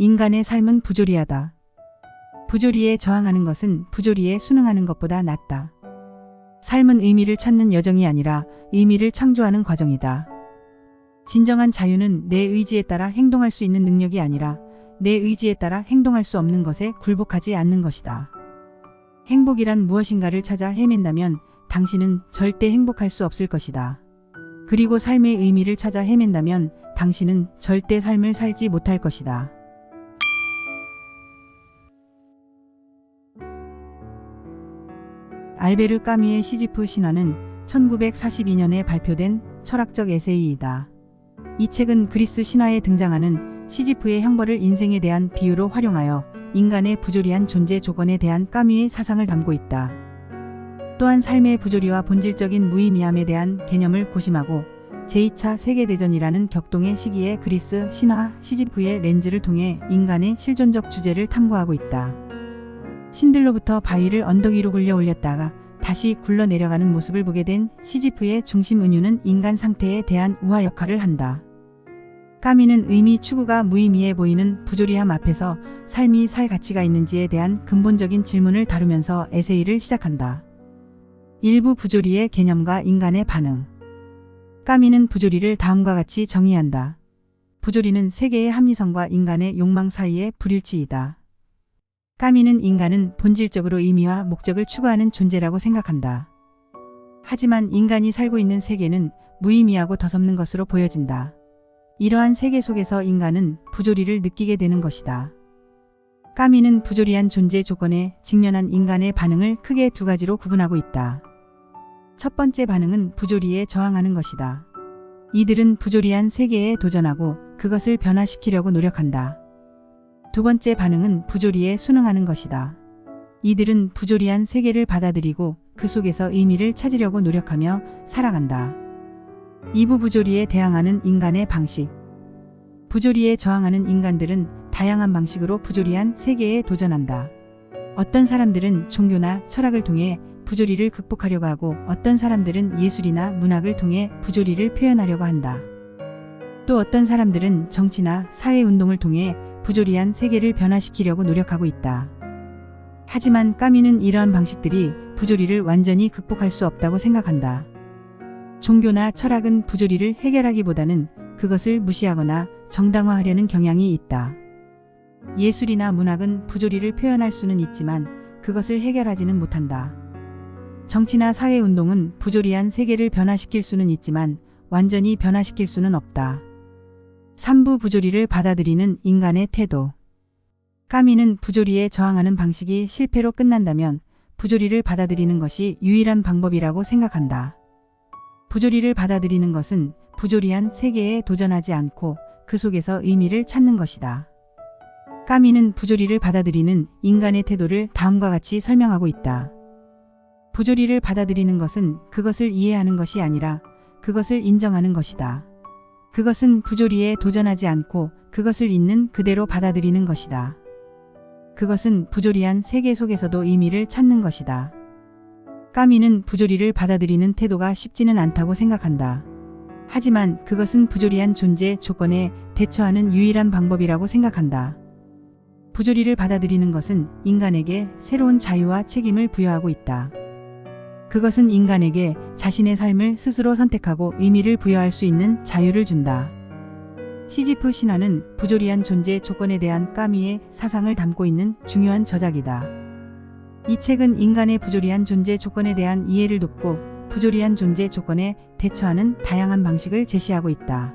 인간의 삶은 부조리하다. 부조리에 저항하는 것은 부조리에 순응하는 것보다 낫다. 삶은 의미를 찾는 여정이 아니라 의미를 창조하는 과정이다. 진정한 자유는 내 의지에 따라 행동할 수 있는 능력이 아니라 내 의지에 따라 행동할 수 없는 것에 굴복하지 않는 것이다. 행복이란 무엇인가를 찾아 헤맨다면 당신은 절대 행복할 수 없을 것이다. 그리고 삶의 의미를 찾아 헤맨다면 당신은 절대 삶을 살지 못할 것이다. 알베르 까뮈의 시지프 신화는 1942년에 발표된 철학적 에세이이다. 이 책은 그리스 신화에 등장하는 시지프의 형벌을 인생에 대한 비유로 활용하여 인간의 부조리한 존재 조건에 대한 까뮈의 사상을 담고 있다. 또한 삶의 부조리와 본질적인 무의미함에 대한 개념을 고심하고 제2차 세계대전이라는 격동의 시기에 그리스 신화 시지프의 렌즈를 통해 인간의 실존적 주제를 탐구하고 있다. 신들로부터 바위를 언덕 위로 굴려 올렸다가 다시 굴러 내려가는 모습을 보게 된 시지프의 중심 은유는 인간 상태에 대한 우화 역할을 한다. 까뮈는 의미 추구가 무의미해 보이는 부조리함 앞에서 삶이 살 가치가 있는지에 대한 근본적인 질문을 다루면서 에세이를 시작한다. 일부 부조리의 개념과 인간의 반응. 까뮈는 부조리를 다음과 같이 정의한다. 부조리는 세계의 합리성과 인간의 욕망 사이의 불일치이다. 까뮈는 인간은 본질적으로 의미와 목적을 추구하는 존재라고 생각한다. 하지만 인간이 살고 있는 세계는 무의미하고 덧없는 것으로 보여진다. 이러한 세계 속에서 인간은 부조리를 느끼게 되는 것이다. 까뮈는 부조리한 존재 조건에 직면한 인간의 반응을 크게 두 가지로 구분하고 있다. 첫 번째 반응은 부조리에 저항하는 것이다. 이들은 부조리한 세계에 도전하고 그것을 변화시키려고 노력한다. 두 번째 반응은 부조리에 순응하는 것이다. 이들은 부조리한 세계를 받아들이고 그 속에서 의미를 찾으려고 노력하며 살아간다. 이부 부조리에 대항하는 인간의 방식. 부조리에 저항하는 인간들은 다양한 방식으로 부조리한 세계에 도전한다. 어떤 사람들은 종교나 철학을 통해 부조리를 극복하려고 하고 어떤 사람들은 예술이나 문학을 통해 부조리를 표현하려고 한다. 또 어떤 사람들은 정치나 사회운동을 통해 부조리한 세계를 변화시키려고 노력하고 있다. 하지만 까뮈는 이러한 방식들이 부조리를 완전히 극복할 수 없다고 생각한다. 종교나 철학은 부조리를 해결하기보다는 그것을 무시하거나 정당화하려는 경향이 있다. 예술이나 문학은 부조리를 표현할 수는 있지만 그것을 해결하지는 못한다. 정치나 사회운동은 부조리한 세계를 변화시킬 수는 있지만 완전히 변화시킬 수는 없다. 3부 부조리를 받아들이는 인간의 태도. 까뮈는 부조리에 저항하는 방식이 실패로 끝난다면 부조리를 받아들이는 것이 유일한 방법이라고 생각한다. 부조리를 받아들이는 것은 부조리한 세계에 도전하지 않고 그 속에서 의미를 찾는 것이다. 까뮈는 부조리를 받아들이는 인간의 태도를 다음과 같이 설명하고 있다. 부조리를 받아들이는 것은 그것을 이해하는 것이 아니라 그것을 인정하는 것이다. 그것은 부조리에 도전하지 않고 그것을 있는 그대로 받아들이는 것이다. 그것은 부조리한 세계 속에서도 의미를 찾는 것이다. 까뮈는 부조리를 받아들이는 태도가 쉽지는 않다고 생각한다. 하지만 그것은 부조리한 존재 조건에 대처하는 유일한 방법이라고 생각한다. 부조리를 받아들이는 것은 인간에게 새로운 자유와 책임을 부여하고 있다. 그것은 인간에게 자신의 삶을 스스로 선택하고 의미를 부여할 수 있는 자유를 준다. 시지프 신화는 부조리한 존재 조건에 대한 까뮈의 사상을 담고 있는 중요한 저작이다. 이 책은 인간의 부조리한 존재 조건에 대한 이해를 돕고 부조리한 존재 조건에 대처하는 다양한 방식을 제시하고 있다.